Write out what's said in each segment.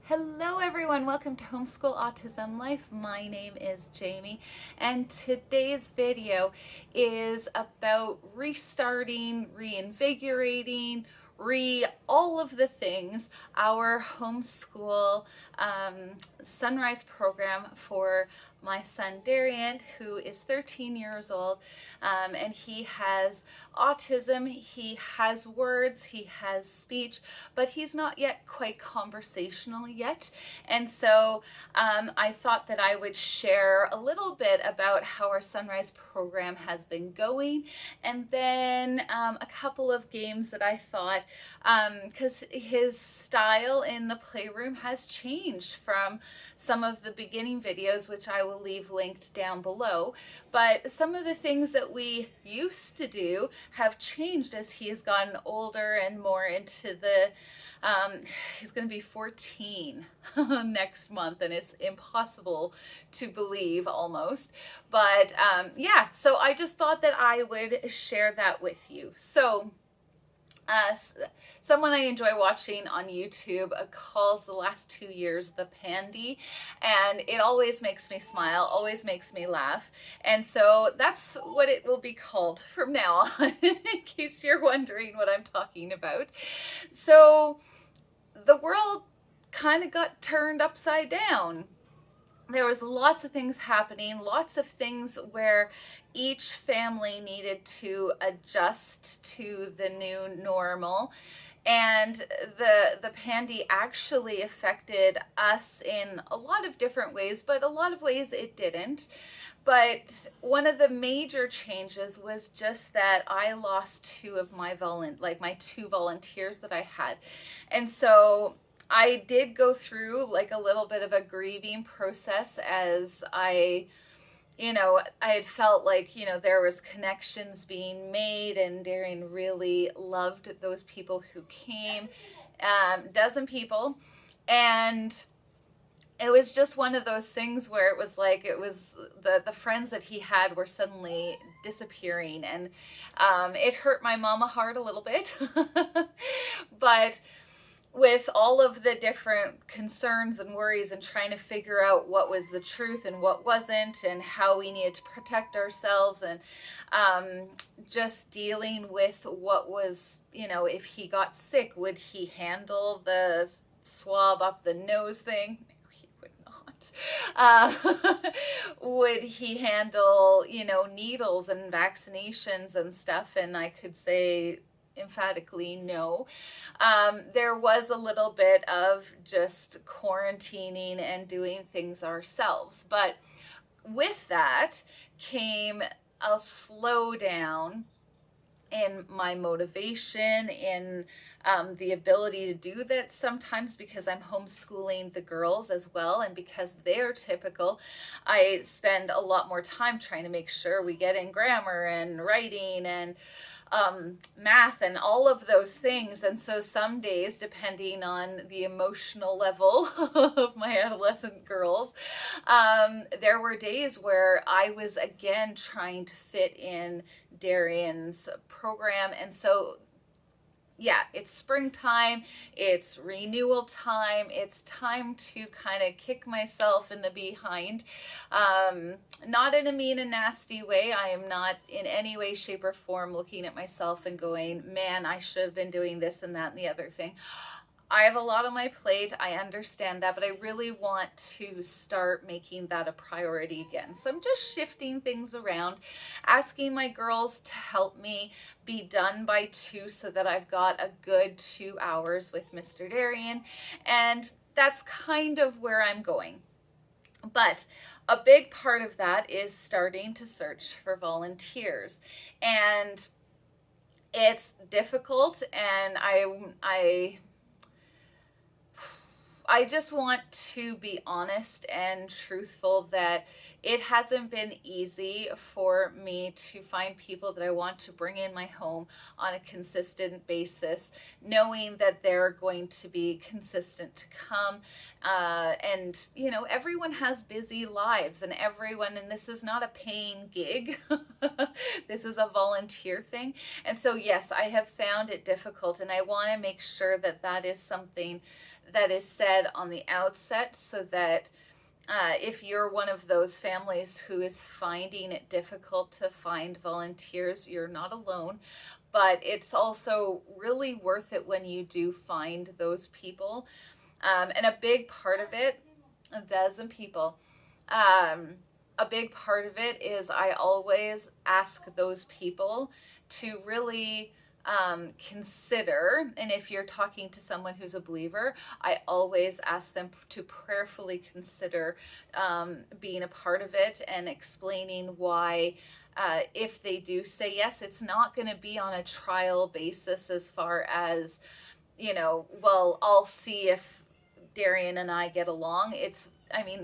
Hello everyone, welcome to Homeschool Autism Life. My name is Jamie and today's video is about restarting, reinvigorating, all of the things our homeschool sunrise program for my son Darian, who is 13 years old, and he has autism. He has words, he has speech, but he's not yet quite conversational yet. And so I thought that I would share a little bit about how our sunrise program has been going, and then a couple of games that I thought, because his style in the playroom has changed from some of the beginning videos, which I will leave linked down below, but some of the things that we used to do have changed as he has gotten older and more into the he's going to be 14 next month, and it's impossible to believe almost. But yeah, so I just thought that I would share that with you. So someone I enjoy watching on YouTube calls the last 2 years the Pandie, and it always makes me smile, always makes me laugh, and so that's what it will be called from now on, in case you're wondering what I'm talking about. So the world kind of got turned upside down. There was lots of things happening, lots of things where each family needed to adjust to the new normal. And the Pandie actually affected us in a lot of different ways, but a lot of ways it didn't. But one of the major changes was just that I lost two of my two volunteers that I had. And so I did go through like a little bit of a grieving process, as I had felt like, there was connections being made, and Darian really loved those people who came, dozen people, and it was just one of those things where it was like, it was the friends that he had were suddenly disappearing, and it hurt my mama heart a little bit. But with all of the different concerns and worries and trying to figure out what was the truth and what wasn't, and how we needed to protect ourselves, and just dealing with what was, if he got sick, would he handle the swab up the nose thing? He would not. Would he handle, needles and vaccinations and stuff? And I could say emphatically no. There was a little bit of just quarantining and doing things ourselves, but with that came a slowdown in my motivation, in the ability to do that sometimes, because I'm homeschooling the girls as well, and because they're typical, I spend a lot more time trying to make sure we get in grammar and writing and math and all of those things. And so some days, depending on the emotional level of my adolescent girls, there were days where I was again trying to fit in Darian's program. And so yeah, it's springtime, it's renewal time, it's time to kind of kick myself in the behind. Not in a mean and nasty way. I am not in any way, shape, or form looking at myself and going, man, I should have been doing this and that and the other thing. I have a lot on my plate, I understand that, but I really want to start making that a priority again. So I'm just shifting things around, asking my girls to help me be done by 2 so that I've got a good 2 hours with Mr. Darian, and that's kind of where I'm going. But a big part of that is starting to search for volunteers, and it's difficult, and I just want to be honest and truthful that it hasn't been easy for me to find people that I want to bring in my home on a consistent basis, knowing that they're going to be consistent to come. And, everyone has busy lives, and this is not a paying gig. This is a volunteer thing. And so, yes, I have found it difficult, and I want to make sure that that is something that is said said on the outset, so that if you're one of those families who is finding it difficult to find volunteers, you're not alone. But it's also really worth it when you do find those people. And a big part of it, a dozen people, a big part of it is I always ask those people to really consider, and if you're talking to someone who's a believer, I always ask them to prayerfully consider being a part of it, and explaining why if they do say yes, it's not going to be on a trial basis, as far as, well, I'll see if Darian and I get along.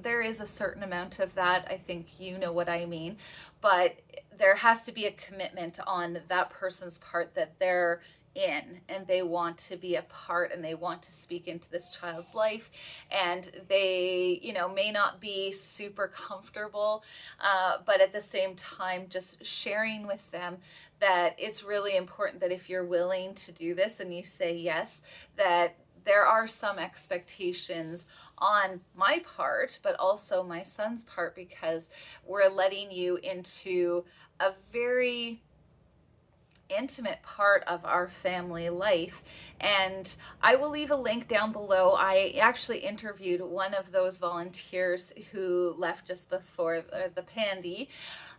There is a certain amount of that. I think you know what I mean. But there has to be a commitment on that person's part that they're in and they want to be a part and they want to speak into this child's life, and they may not be super comfortable, but at the same time just sharing with them that it's really important that if you're willing to do this and you say yes, that there are some expectations on my part, but also my son's part, because we're letting you into a very intimate part of our family life. And I will leave a link down below. I actually interviewed one of those volunteers who left just before the Pandie.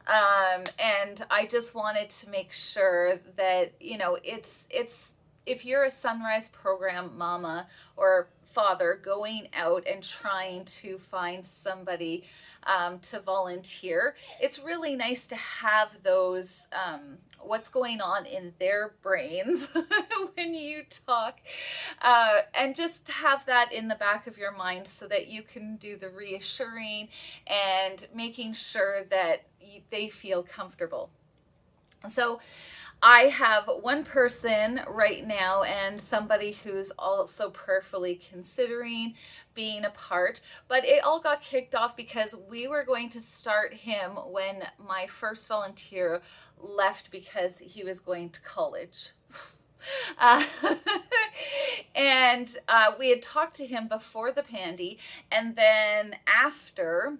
And I just wanted to make sure that, it's if you're a Sunrise Program mama or father going out and trying to find somebody to volunteer, it's really nice to have those, what's going on in their brains when you talk, and just have that in the back of your mind so that you can do the reassuring and making sure that they feel comfortable. So I have one person right now and somebody who's also prayerfully considering being a part, but it all got kicked off because we were going to start him when my first volunteer left because he was going to college. And we had talked to him before the Pandie, and then after,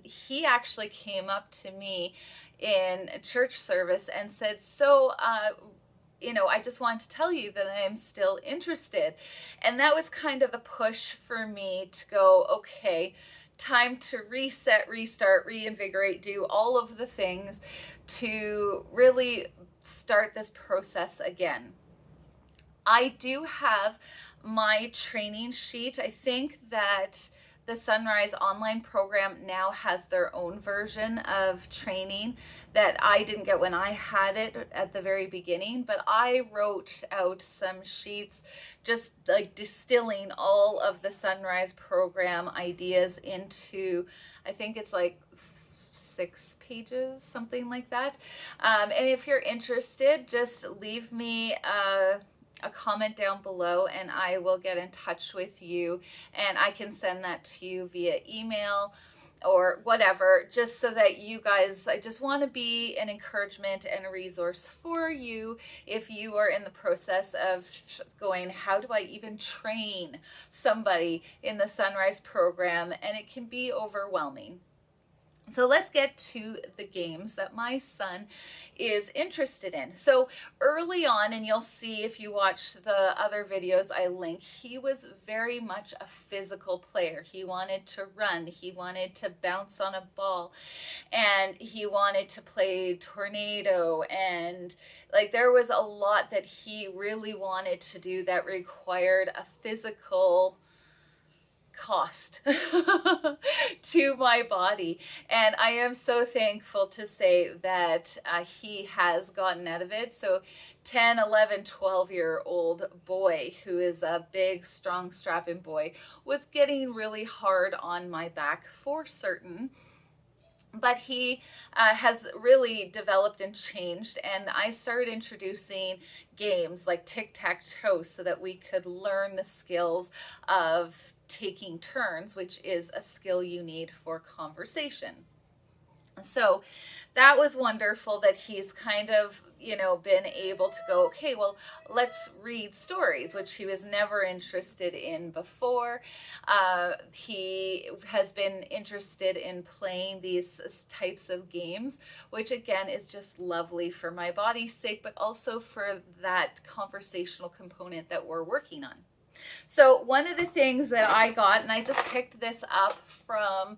he actually came up to me in a church service and said, I just wanted to tell you that I am still interested. And that was kind of the push for me to go, okay, time to reset, restart, reinvigorate, do all of the things to really start this process again. I do have my training sheet. I think that the Sunrise online program now has their own version of training that I didn't get when I had it at the very beginning, but I wrote out some sheets just like distilling all of the Sunrise program ideas into, I think it's like 6 pages, something like that. And if you're interested, just leave me a comment down below and I will get in touch with you, and I can send that to you via email or whatever, just so that you guys, I just want to be an encouragement and a resource for you if you are in the process of going, how do I even train somebody in the Sunrise program? And it can be overwhelming. So let's get to the games that my son is interested in. So early on, and you'll see if you watch the other videos I link, he was very much a physical player. He wanted to run, he wanted to bounce on a ball, and he wanted to play tornado, and like there was a lot that he really wanted to do that required a physical cost to my body. And I am so thankful to say that he has gotten out of it. So 10, 11, 12-year-old boy who is a big, strong, strapping boy was getting really hard on my back for certain. But he has really developed and changed, and I started introducing games like tic-tac-toe so that we could learn the skills of taking turns, which is a skill you need for conversation. So that was wonderful that he's kind of, been able to go, okay, well, let's read stories, which he was never interested in before. He has been interested in playing these types of games, which again is just lovely for my body's sake, but also for that conversational component that we're working on. So one of the things that I got, and I just picked this up from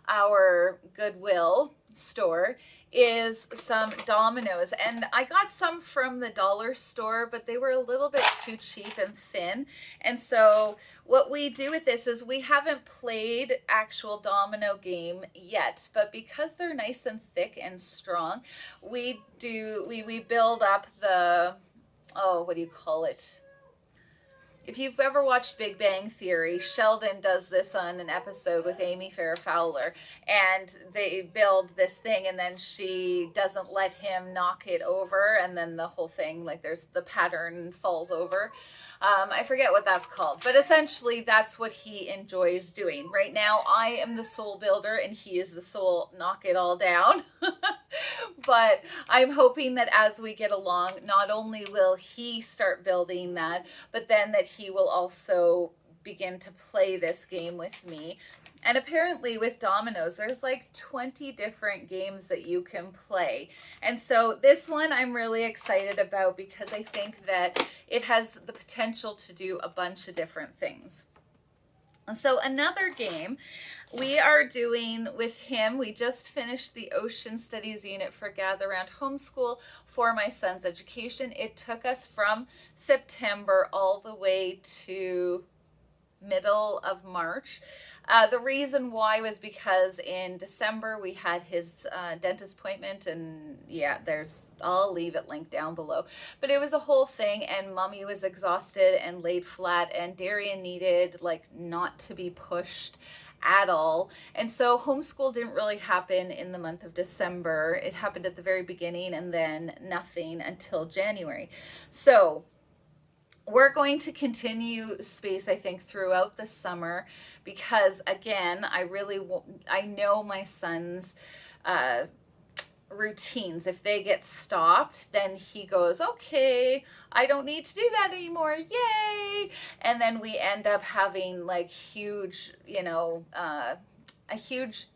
our Goodwill store, is some Dominoes. And I got some from the dollar store, but they were a little bit too cheap and thin. And so what we do with this is we haven't played actual domino game yet, but because they're nice and thick and strong, we build up the, what do you call it? If you've ever watched Big Bang Theory, Sheldon does this on an episode with Amy Farrah Fowler, and they build this thing, and then she doesn't let him knock it over, and then the whole thing, like there's the pattern falls over. I forget what that's called, but essentially that's what he enjoys doing. Right now, I am the soul builder, and he is the soul knock it all down. But I'm hoping that as we get along, not only will he start building that, but then that he will also begin to play this game with me. And apparently with Dominoes, there's like 20 different games that you can play. And so this one I'm really excited about because I think that it has the potential to do a bunch of different things. So another game we are doing with him, we just finished the Ocean Studies unit for Gather Round Homeschool for my son's education. It took us from September all the way to middle of March. The reason why was because in December we had his dentist appointment, and yeah, I'll leave it linked down below. But it was a whole thing, and Mommy was exhausted and laid flat, and Darian needed not to be pushed at all. And so homeschool didn't really happen in the month of December. It happened at the very beginning and then nothing until January. So we're going to continue space, I think, throughout the summer because, again, I know my son's routines. If they get stopped, then he goes, okay, I don't need to do that anymore. Yay! And then we end up having huge, a huge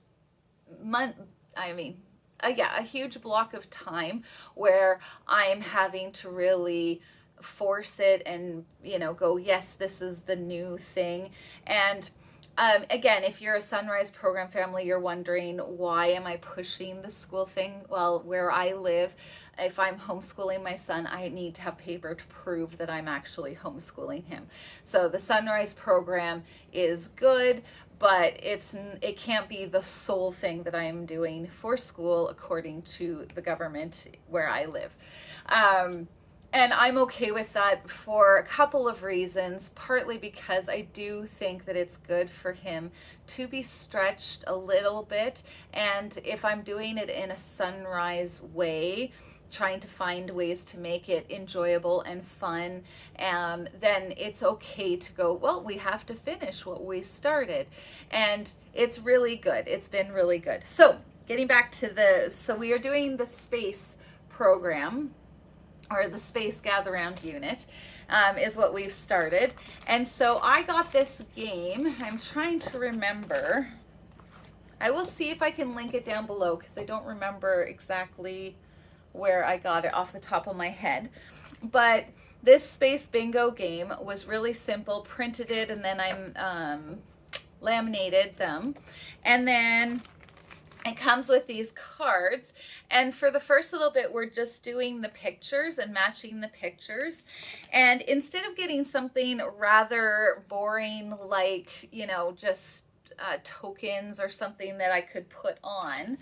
a huge block of time where I'm having to really force it and go, yes, this is the new thing. And again, if you're a Sunrise Program family, you're wondering, why am I pushing the school thing? Well, where I live, if I'm homeschooling my son, I need to have paper to prove that I'm actually homeschooling him. So the Sunrise Program is good, but it can't be the sole thing that I'm doing for school according to the government where I live. And I'm okay with that for a couple of reasons, partly because I do think that it's good for him to be stretched a little bit. And if I'm doing it in a Sunrise way, trying to find ways to make it enjoyable and fun, then it's okay to go, well, we have to finish what we started. And it's really good. It's been really good. So getting back to so we are doing the space program, or the Space Gather Round unit, is what we've started. And so I got this game. I'm trying to remember. I will see if I can link it down below because I don't remember exactly where I got it off the top of my head. But this Space Bingo game was really simple. Printed it and then I laminated them. And then it comes with these cards, and for the first little bit we're just doing the pictures and matching the pictures. And instead of getting something rather boring just tokens or something that I could put on,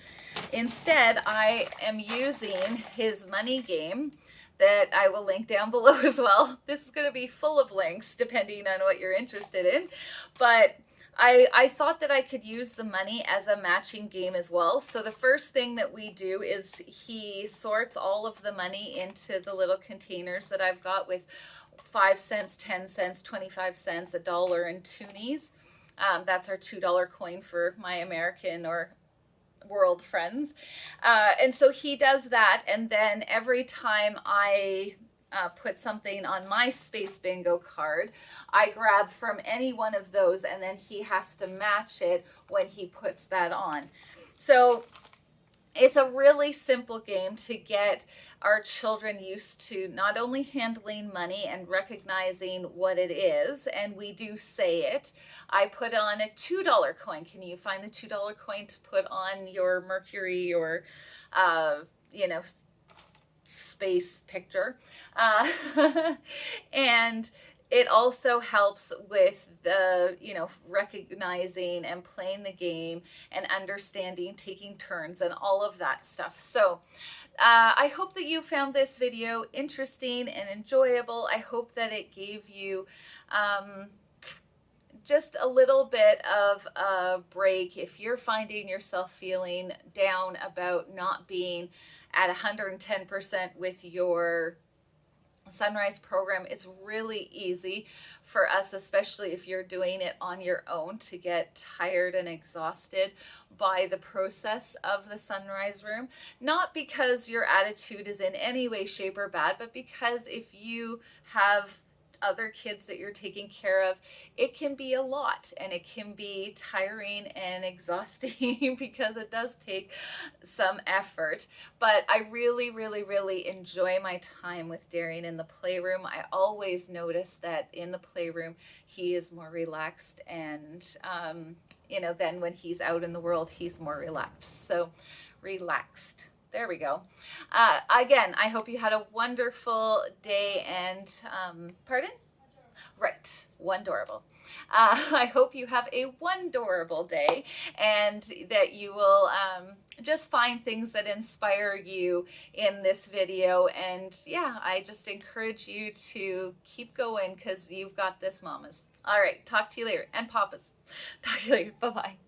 instead I am using his money game that I will link down below as well. This is going to be full of links depending on what you're interested in, but I thought that I could use the money as a matching game as well. So the first thing that we do is he sorts all of the money into the little containers that I've got with 5 cents, 10 cents, 25 cents, $1, and toonies. That's our $2 coin for my American or world friends. And so he does that, and then every time I put something on my space bingo card, I grab from any one of those, and then he has to match it when he puts that on. So it's a really simple game to get our children used to not only handling money and recognizing what it is, and we do say it. I put on a $2 coin. Can you find the $2 coin to put on your Mercury or, you know, space picture? And it also helps with the, you know, recognizing and playing the game and understanding, taking turns and all of that stuff. So I hope that you found this video interesting and enjoyable. I hope that it gave you just a little bit of a break if you're finding yourself feeling down about not being at 110% with your sunrise program. It's really easy for us, especially if you're doing it on your own, to get tired and exhausted by the process of the sunrise room. Not because your attitude is in any way, shape, or bad, but because if you have other kids that you're taking care of, it can be a lot, and it can be tiring and exhausting because it does take some effort. But I really, really, really enjoy my time with Darian in the playroom. I always notice that in the playroom he is more relaxed, and you know, then when he's out in the world he's more relaxed. So relaxed. There we go. Again, I hope you had a wonderful day and, pardon? Right, one-dorable. I hope you have a one-dorable day, and that you will just find things that inspire you in this video. And yeah, I just encourage you to keep going, because you've got this, mamas. All right, talk to you later, and papas. Talk to you later. Bye-bye.